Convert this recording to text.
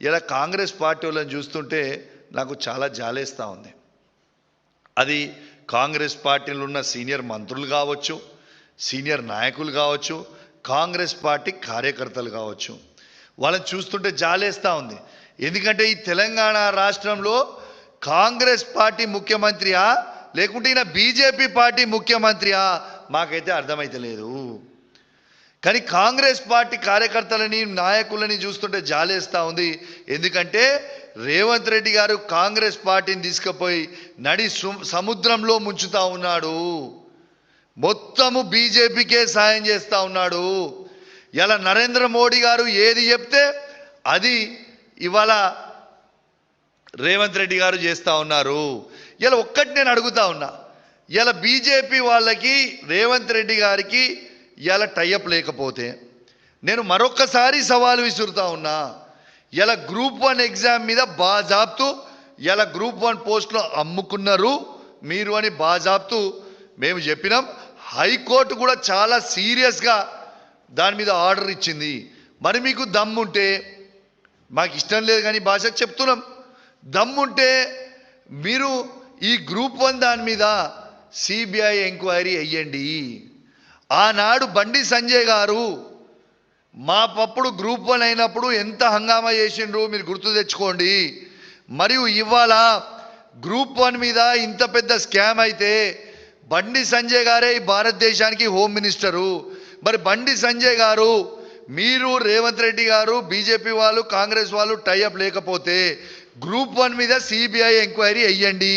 ఇలా కాంగ్రెస్ పార్టీ వాళ్ళని చూస్తుంటే నాకు చాలా జాలేస్తూ ఉంది. అది కాంగ్రెస్ పార్టీలో ఉన్న సీనియర్ మంత్రులు కావచ్చు, సీనియర్ నాయకులు కావచ్చు, కాంగ్రెస్ పార్టీ కార్యకర్తలు కావచ్చు, వాళ్ళని చూస్తుంటే జాలేస్తూ ఉంది. ఎందుకంటే ఈ తెలంగాణ రాష్ట్రంలో కాంగ్రెస్ పార్టీ ముఖ్యమంత్రియా లేకుంటే ఈయన బీజేపీ పార్టీ ముఖ్యమంత్రియా మాకైతే అర్థమైతలేదు. కానీ కాంగ్రెస్ పార్టీ కార్యకర్తలని నాయకులని చూస్తుంటే జాలేస్తూ ఉంది. ఎందుకంటే రేవంత్ రెడ్డి గారు కాంగ్రెస్ పార్టీని తీసుకుపోయి నడి సముద్రంలో ముంచుతా ఉన్నాడు. మొత్తము బీజేపీకే సాయం చేస్తూ ఉన్నాడు. ఇలా నరేంద్ర మోడీ గారు ఏది చెప్తే అది ఇవాళ రేవంత్ రెడ్డి గారు చేస్తూ ఉన్నారు. ఇలా ఒక్కటి నేను అడుగుతా ఉన్నా, ఇలా బీజేపీ వాళ్ళకి రేవంత్ రెడ్డి గారికి ఇలా టైఅప్ లేకపోతే నేను మరొక్కసారి సవాలు విసురుతా ఉన్నా. ఇలా గ్రూప్ 1 ఎగ్జామ్ మీద బాజాబ్తు ఇలా గ్రూప్ 1 పోస్టులో అమ్ముకున్నారు మీరు అని బాజాబ్తు మేము చెప్పినాం. హైకోర్టు కూడా చాలా సీరియస్గా దాని మీద ఆర్డర్ ఇచ్చింది. మరి మీకు దమ్ముంటే, మాకు ఇష్టం లేదు కానీ భాషకు చెప్తున్నాం, దమ్ముంటే మీరు ఈ గ్రూప్ 1 దాని మీద సిబిఐ ఎంక్వైరీ అయ్యండి. ఆనాడు బండి సంజయ్ గారు మా పప్పుడు గ్రూప్ 1 అయినప్పుడు ఎంత హంగామా చేసిండ్రు మీరు గుర్తు తెచ్చుకోండి. మరియు ఇవాళ గ్రూప్ 1 మీద ఇంత పెద్ద స్కామ్ అయితే బండి సంజయ్ గారే ఈ భారతదేశానికి హోమ్ మినిస్టరు. మరి బండి సంజయ్ గారు, మీరు రేవంత్ రెడ్డి గారు, బీజేపీ వాళ్ళు, కాంగ్రెస్ వాళ్ళు టైఅప్ లేకపోతే గ్రూప్ 1 మీద సిబిఐ ఎంక్వైరీ అయ్యండి.